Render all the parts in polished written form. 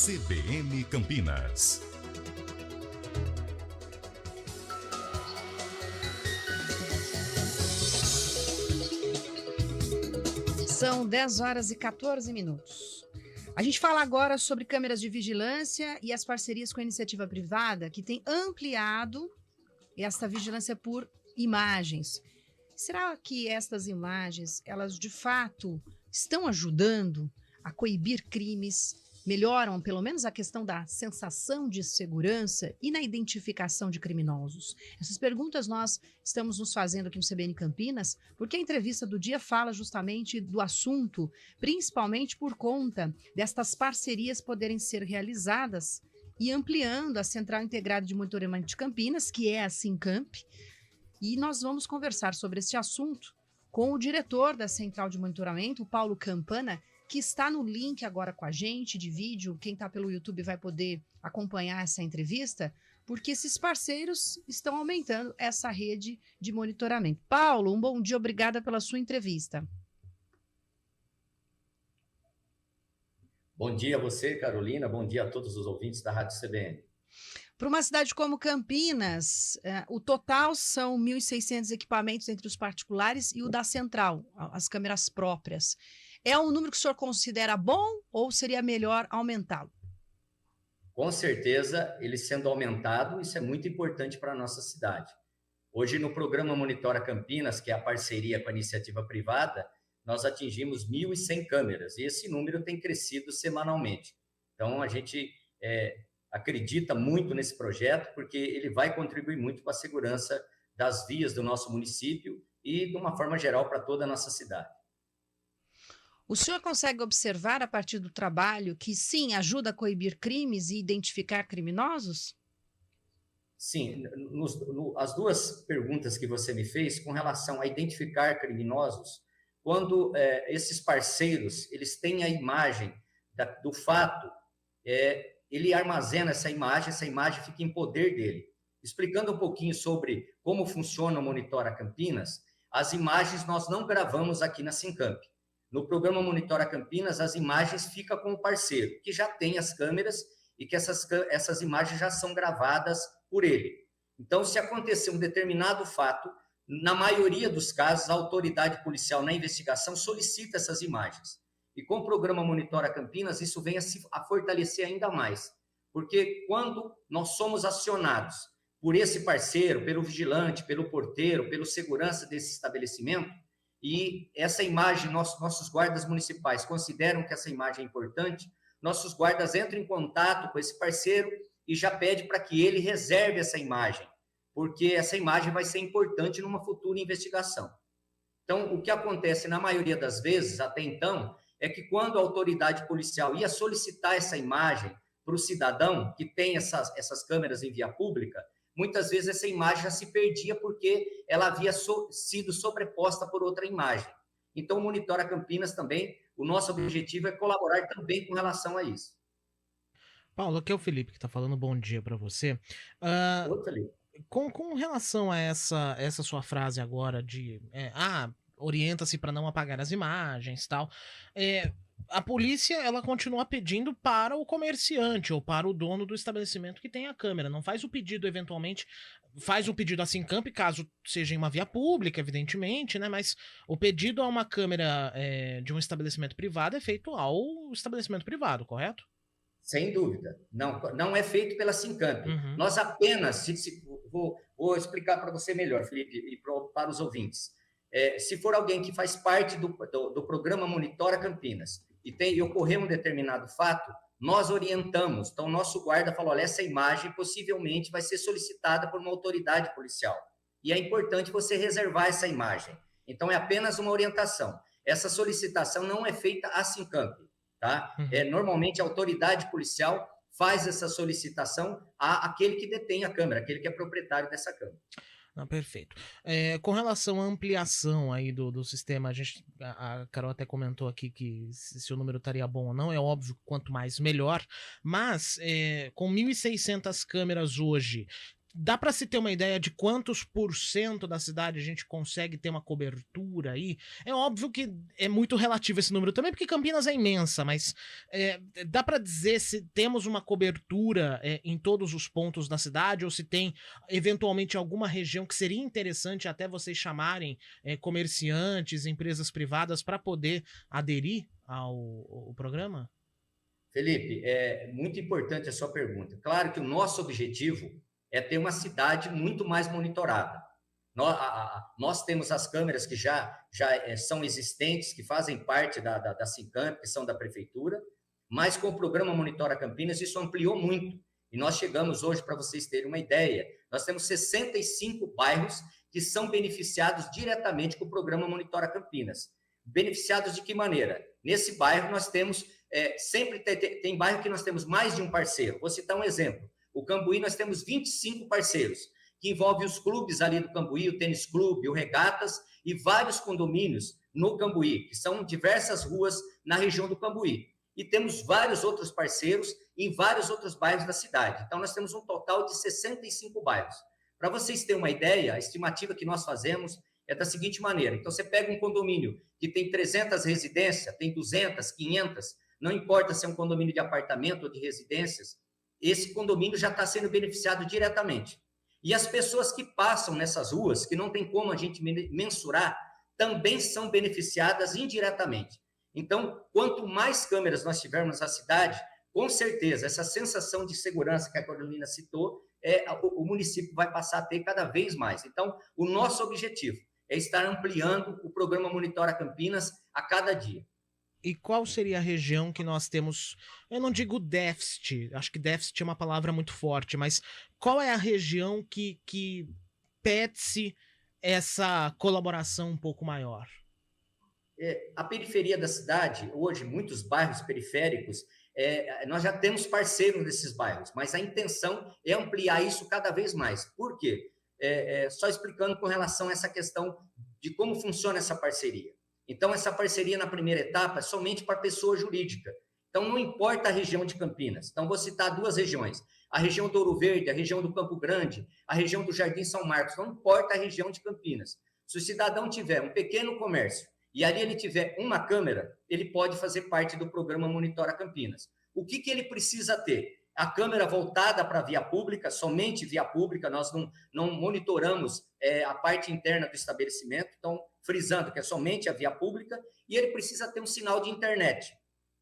CBN Campinas. São 10 horas e 14 minutos. A gente fala agora sobre câmeras de vigilância e as parcerias com a iniciativa privada que tem ampliado esta vigilância por imagens. Será que estas imagens, elas de fato estão ajudando a coibir crimes, melhoram pelo menos a questão da sensação de segurança e na identificação de criminosos? Essas perguntas nós estamos nos fazendo aqui no CBN Campinas, porque a entrevista do dia fala justamente do assunto, principalmente por conta destas parcerias poderem ser realizadas e ampliando a Central Integrada de Monitoramento de Campinas, que é a Sincamp, e nós vamos conversar sobre este assunto com o diretor da Central de Monitoramento, o Paulo Campana, que está no link agora com a gente de vídeo. Quem está pelo YouTube vai poder acompanhar essa entrevista, porque esses parceiros estão aumentando essa rede de monitoramento. Paulo, um bom dia, obrigada pela sua entrevista. Bom dia a você, Carolina, bom dia a todos os ouvintes da Rádio CBN. Para uma cidade como Campinas, o total são 1.600 equipamentos entre os particulares e o da Central, as câmeras próprias. É um número que o senhor considera bom ou seria melhor aumentá-lo? Com certeza, ele sendo aumentado, isso é muito importante para a nossa cidade. Hoje, no programa Monitora Campinas, que é a parceria com a iniciativa privada, nós atingimos 1.100 câmeras, e esse número tem crescido semanalmente. Então, a gente acredita muito nesse projeto, porque ele vai contribuir muito para a segurança das vias do nosso município e, de uma forma geral, para toda a nossa cidade. O senhor consegue observar, a partir do trabalho, que sim, ajuda a coibir crimes e identificar criminosos? Sim, as duas perguntas que você me fez com relação a identificar criminosos, quando esses parceiros eles têm a imagem do fato, ele armazena essa imagem fica em poder dele. Explicando um pouquinho sobre como funciona o Monitora Campinas, as imagens nós não gravamos aqui na Sincamp. No programa Monitora Campinas, as imagens ficam com o parceiro, que já tem as câmeras e que essas imagens já são gravadas por ele. Então, se acontecer um determinado fato, na maioria dos casos, a autoridade policial na investigação solicita essas imagens. E com o programa Monitora Campinas, isso vem a fortalecer ainda mais. Porque quando nós somos acionados por esse parceiro, pelo vigilante, pelo porteiro, pelo segurança desse estabelecimento, e essa imagem, nossos guardas municipais consideram que essa imagem é importante, nossos guardas entram em contato com esse parceiro e já pede para que ele reserve essa imagem, porque essa imagem vai ser importante numa futura investigação. Então, o que acontece na maioria das vezes, até então, é que quando a autoridade policial ia solicitar essa imagem para o cidadão que tem essas câmeras em via pública, muitas vezes essa imagem já se perdia porque ela havia sido sobreposta por outra imagem. Então, o Monitora Campinas também, o nosso objetivo é colaborar também com relação a isso. Paulo, aqui é o Felipe que está falando, bom dia para você. Oi, Felipe. Com relação a essa sua frase agora de orienta-se para não apagar as imagens e tal, a polícia ela continua pedindo para o comerciante ou para o dono do estabelecimento que tem a câmera, não faz o pedido eventualmente, faz um pedido a Sincamp, caso seja em uma via pública, evidentemente, né? Mas o pedido a uma câmera de um estabelecimento privado é feito ao estabelecimento privado, correto? Sem dúvida. Não é feito pela Sincamp. Uhum. Nós apenas, vou explicar para você melhor, Felipe, e para os ouvintes. Se for alguém que faz parte do programa Monitora Campinas e ocorreu um determinado fato, nós orientamos. Então, o nosso guarda falou, olha, essa imagem possivelmente vai ser solicitada por uma autoridade policial. E é importante você reservar essa imagem. Então, é apenas uma orientação. Essa solicitação não é feita à Sincamp, tá? Normalmente, a autoridade policial faz essa solicitação àquele que detém a câmera, aquele que é proprietário dessa câmera. Perfeito. Com relação à ampliação aí do sistema, a Carol até comentou aqui que se o número estaria bom ou não, é óbvio que quanto mais melhor, mas com 1.600 câmeras hoje, dá para se ter uma ideia de quantos por cento da cidade a gente consegue ter uma cobertura aí? É óbvio que é muito relativo esse número também, porque Campinas é imensa, mas dá para dizer se temos uma cobertura em todos os pontos da cidade ou se tem eventualmente alguma região que seria interessante até vocês chamarem comerciantes, empresas privadas para poder aderir ao programa? Felipe, é muito importante a sua pergunta. Claro que o nosso objetivo é ter uma cidade muito mais monitorada. Nós temos as câmeras que já são existentes, que fazem parte da Sincamp, que são da prefeitura, mas com o programa Monitora Campinas isso ampliou muito. E nós chegamos hoje, para vocês terem uma ideia, nós temos 65 bairros que são beneficiados diretamente com o programa Monitora Campinas. Beneficiados de que maneira? Nesse bairro nós temos, sempre tem bairro que nós temos mais de um parceiro. Vou citar um exemplo. O Cambuí nós temos 25 parceiros, que envolve os clubes ali do Cambuí, o Tênis Clube, o Regatas e vários condomínios no Cambuí, que são diversas ruas na região do Cambuí. E temos vários outros parceiros em vários outros bairros da cidade. Então, nós temos um total de 65 bairros. Para vocês terem uma ideia, a estimativa que nós fazemos é da seguinte maneira. Então, você pega um condomínio que tem 300 residências, tem 200, 500, não importa se é um condomínio de apartamento ou de residências, esse condomínio já está sendo beneficiado diretamente. E as pessoas que passam nessas ruas, que não tem como a gente mensurar, também são beneficiadas indiretamente. Então, quanto mais câmeras nós tivermos na cidade, com certeza, essa sensação de segurança que a Carolina citou, o município vai passar a ter cada vez mais. Então, o nosso objetivo é estar ampliando o programa Monitora Campinas a cada dia. E qual seria a região que nós temos, eu não digo déficit, acho que déficit é uma palavra muito forte, mas qual é a região que pede-se essa colaboração um pouco maior? A periferia da cidade, hoje, muitos bairros periféricos, nós já temos parceiros nesses bairros, mas a intenção é ampliar isso cada vez mais. Por quê? Só explicando com relação a essa questão de como funciona essa parceria. Então, essa parceria na primeira etapa é somente para pessoa jurídica. Então, não importa a região de Campinas. Então, vou citar duas regiões. A região do Ouro Verde, a região do Campo Grande, a região do Jardim São Marcos. Não importa a região de Campinas. Se o cidadão tiver um pequeno comércio e ali ele tiver uma câmera, ele pode fazer parte do programa Monitora Campinas. O que ele precisa ter? A câmera voltada para a via pública, somente via pública, nós não monitoramos a parte interna do estabelecimento, então, frisando que é somente a via pública, e ele precisa ter um sinal de internet.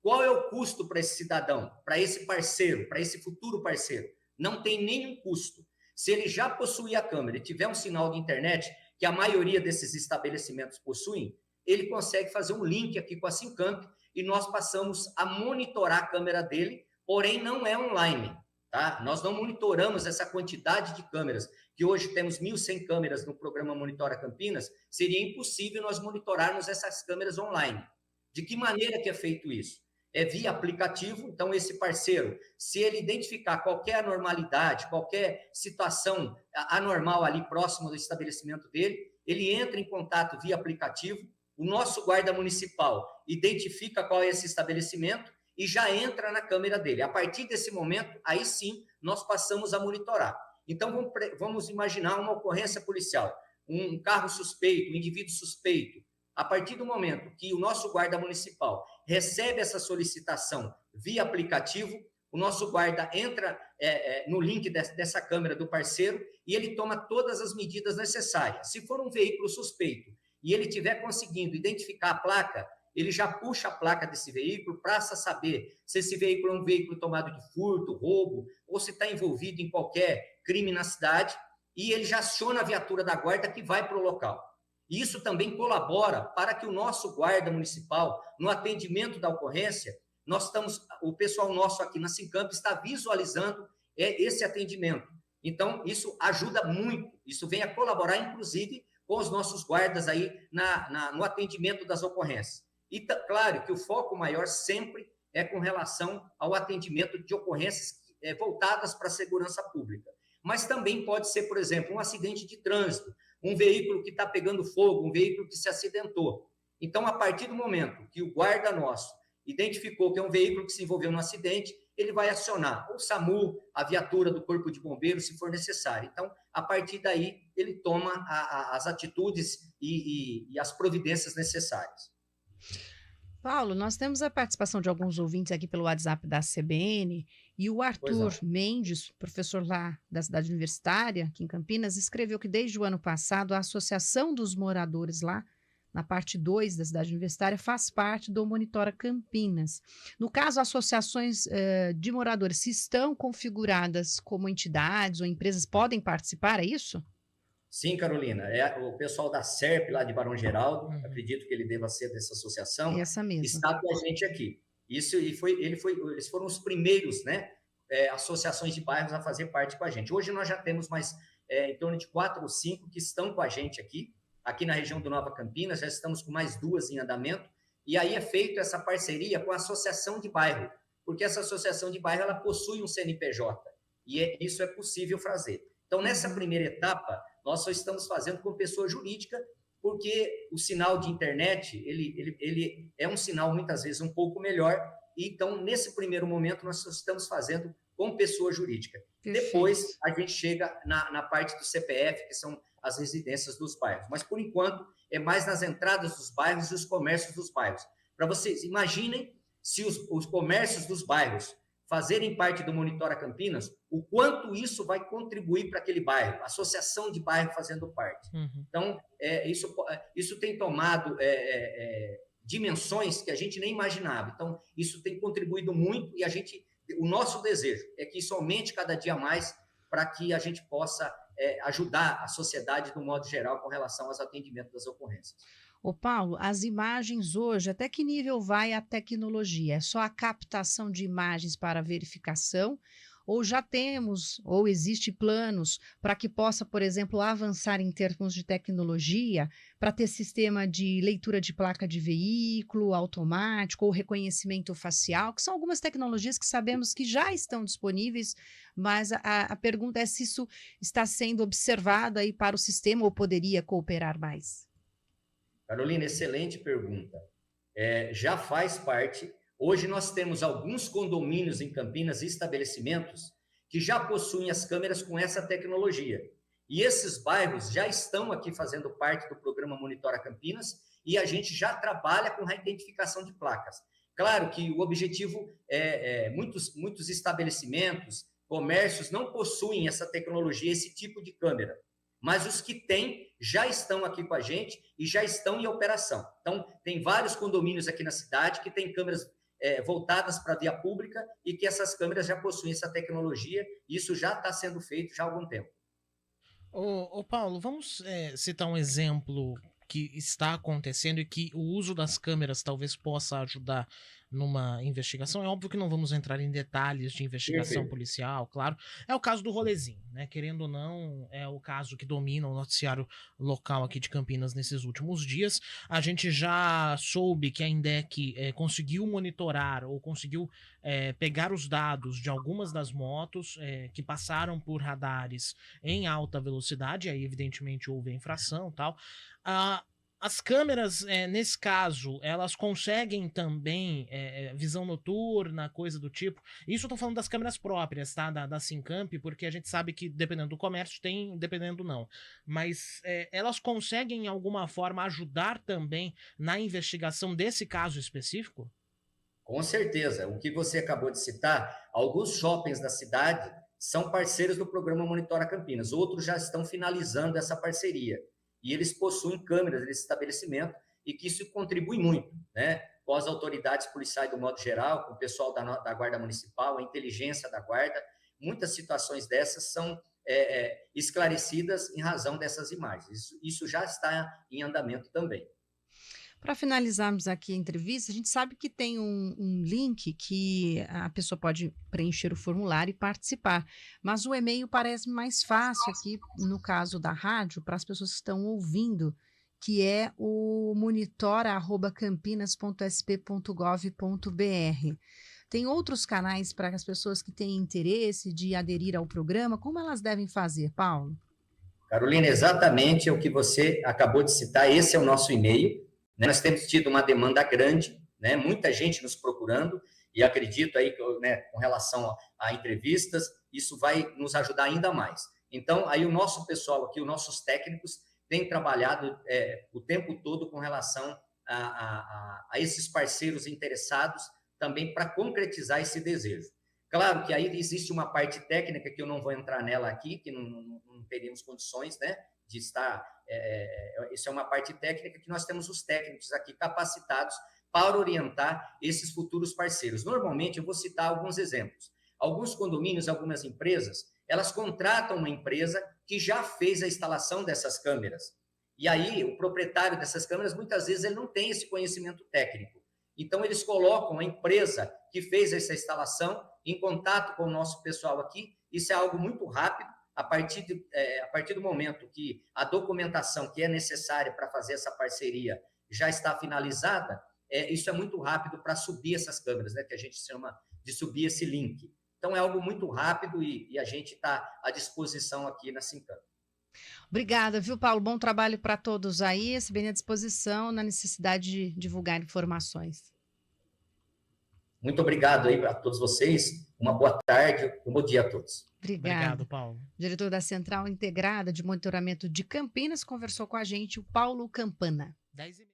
Qual é o custo para esse cidadão, para esse parceiro, para esse futuro parceiro? Não tem nenhum custo. Se ele já possuir a câmera e tiver um sinal de internet, que a maioria desses estabelecimentos possuem, ele consegue fazer um link aqui com a Sincamp e nós passamos a monitorar a câmera dele, porém não é online, tá? Nós não monitoramos essa quantidade de câmeras, que hoje temos 1.100 câmeras no programa Monitora Campinas, seria impossível nós monitorarmos essas câmeras online. De que maneira que é feito isso? É via aplicativo, então esse parceiro, se ele identificar qualquer anormalidade, qualquer situação anormal ali próximo do estabelecimento dele, ele entra em contato via aplicativo, o nosso guarda municipal identifica qual é esse estabelecimento e já entra na câmera dele. A partir desse momento, aí sim, nós passamos a monitorar. Então, vamos imaginar uma ocorrência policial, um carro suspeito, um indivíduo suspeito. A partir do momento que o nosso guarda municipal recebe essa solicitação via aplicativo, o nosso guarda entra no link dessa câmera do parceiro e ele toma todas as medidas necessárias. Se for um veículo suspeito e ele estiver conseguindo identificar a placa, ele já puxa a placa desse veículo para saber se esse veículo é um veículo tomado de furto, roubo, ou se está envolvido em qualquer crime na cidade, e ele já aciona a viatura da guarda que vai para o local. Isso também colabora para que o nosso guarda municipal, no atendimento da ocorrência, o pessoal nosso aqui na Sincamp está visualizando esse atendimento. Então, isso ajuda muito, isso vem a colaborar, inclusive, com os nossos guardas aí no atendimento das ocorrências. E claro que o foco maior sempre é com relação ao atendimento de ocorrências voltadas para a segurança pública. Mas também pode ser, por exemplo, um acidente de trânsito, um veículo que está pegando fogo, um veículo que se acidentou. Então, a partir do momento que o guarda nosso identificou que é um veículo que se envolveu no acidente, ele vai acionar o SAMU, a viatura do Corpo de Bombeiros, se for necessário. Então, a partir daí, ele toma as atitudes e as providências necessárias. Paulo, nós temos a participação de alguns ouvintes aqui pelo WhatsApp da CBN, e o Arthur Mendes, professor lá da cidade universitária, aqui em Campinas, escreveu que desde o ano passado a Associação dos Moradores lá, na parte 2 da cidade universitária, faz parte do Monitora Campinas. No caso, associações de moradores, se estão configuradas como entidades ou empresas, podem participar, é isso? Sim, Carolina. É o pessoal da SERP, lá de Barão Geraldo, acredito que ele deva ser dessa associação, essa mesmo. Está com a gente aqui. Eles foram os primeiros, né, associações de bairros a fazer parte com a gente. Hoje nós já temos mais em torno de 4 ou 5 que estão com a gente aqui na região do Nova Campinas, já estamos com mais 2 em andamento, e aí é feita essa parceria com a associação de bairro, porque essa associação de bairro ela possui um CNPJ, e isso é possível fazer. Então, nessa primeira etapa, nós só estamos fazendo com pessoa jurídica, porque o sinal de internet, ele é um sinal, muitas vezes, um pouco melhor, e então, nesse primeiro momento, nós só estamos fazendo com pessoa jurídica. Perfeito. Depois, a gente chega na parte do CPF, que são as residências dos bairros. Mas, por enquanto, é mais nas entradas dos bairros e os comércios dos bairros. Para vocês, imaginem se os comércios dos bairros fazerem parte do Monitora Campinas, o quanto isso vai contribuir para aquele bairro, associação de bairro fazendo parte. Então, isso tem tomado dimensões que a gente nem imaginava. Então, isso tem contribuído muito e o nosso desejo é que isso aumente cada dia mais para que a gente possa ajudar a sociedade, de um modo geral, com relação aos atendimentos das ocorrências. Ô Paulo, as imagens hoje, até que nível vai a tecnologia? É só a captação de imagens para verificação? Ou já temos, ou existe planos para que possa, por exemplo, avançar em termos de tecnologia, para ter sistema de leitura de placa de veículo automático ou reconhecimento facial, que são algumas tecnologias que sabemos que já estão disponíveis, mas a pergunta é se isso está sendo observado aí para o sistema ou poderia cooperar mais? Carolina, excelente pergunta. Já faz parte. Hoje nós temos alguns condomínios em Campinas e estabelecimentos que já possuem as câmeras com essa tecnologia. E esses bairros já estão aqui fazendo parte do programa Monitora Campinas e a gente já trabalha com a identificação de placas. Claro que o objetivo muitos estabelecimentos, comércios não possuem essa tecnologia, esse tipo de câmera. Mas os que têm já estão aqui com a gente e já estão em operação. Então, tem vários condomínios aqui na cidade que têm câmeras voltadas para a via pública e que essas câmeras já possuem essa tecnologia e isso já está sendo feito já há algum tempo. Ô Paulo, vamos citar um exemplo que está acontecendo e que o uso das câmeras talvez possa ajudar numa investigação. É óbvio que não vamos entrar em detalhes de investigação policial, claro. É o caso do rolezinho, né? Querendo ou não, é o caso que domina o noticiário local aqui de Campinas nesses últimos dias. A gente já soube que a INDEC conseguiu monitorar ou conseguiu pegar os dados de algumas das motos que passaram por radares em alta velocidade, aí evidentemente houve a infração e tal. As câmeras, nesse caso, elas conseguem também visão noturna, coisa do tipo. Isso eu tô falando das câmeras próprias, tá? Da Sincamp, porque a gente sabe que dependendo do comércio tem, dependendo não. Mas elas conseguem, de alguma forma, ajudar também na investigação desse caso específico? Com certeza. O que você acabou de citar, alguns shoppings da cidade são parceiros do programa Monitora Campinas. Outros já estão finalizando essa parceria. E eles possuem câmeras nesse estabelecimento e que isso contribui muito, né? Com as autoridades policiais do modo geral, com o pessoal da Guarda Municipal, a inteligência da Guarda. Muitas situações dessas são esclarecidas em razão dessas imagens. Isso já está em andamento também. Para finalizarmos aqui a entrevista, a gente sabe que tem um link que a pessoa pode preencher o formulário e participar, mas o e-mail parece mais fácil aqui, no caso da rádio, para as pessoas que estão ouvindo, que é o monitora@campinas.sp.gov.br. Tem outros canais para as pessoas que têm interesse de aderir ao programa, como elas devem fazer, Paulo? Carolina, exatamente o que você acabou de citar, esse é o nosso e-mail. Nós temos tido uma demanda grande, né? Muita gente nos procurando, E acredito aí que, né, com relação a entrevistas, isso vai nos ajudar ainda mais. Então, aí o nosso pessoal aqui, os nossos técnicos, têm trabalhado o tempo todo com relação a esses parceiros interessados também para concretizar esse desejo. Claro que aí existe uma parte técnica que eu não vou entrar nela aqui, que não teríamos condições, né, de estar... isso é uma parte técnica que nós temos os técnicos aqui capacitados para orientar esses futuros parceiros. Normalmente, eu vou citar alguns exemplos. Alguns condomínios, algumas empresas, elas contratam uma empresa que já fez a instalação dessas câmeras. E aí, o proprietário dessas câmeras, muitas vezes, ele não tem esse conhecimento técnico. Então, eles colocam a empresa que fez essa instalação em contato com o nosso pessoal aqui. Isso é algo muito rápido. A partir do momento que a documentação que é necessária para fazer essa parceria já está finalizada, isso é muito rápido para subir essas câmeras, né, que a gente chama de subir esse link. Então, é algo muito rápido e a gente está à disposição aqui na Sincam. Obrigada, viu, Paulo? Bom trabalho para todos aí, se bem à disposição na necessidade de divulgar informações. Muito obrigado aí para todos vocês. Uma boa tarde, um bom dia a todos. Obrigado, Paulo. Diretor da Central Integrada de Monitoramento de Campinas, conversou com a gente o Paulo Campana. 10h30.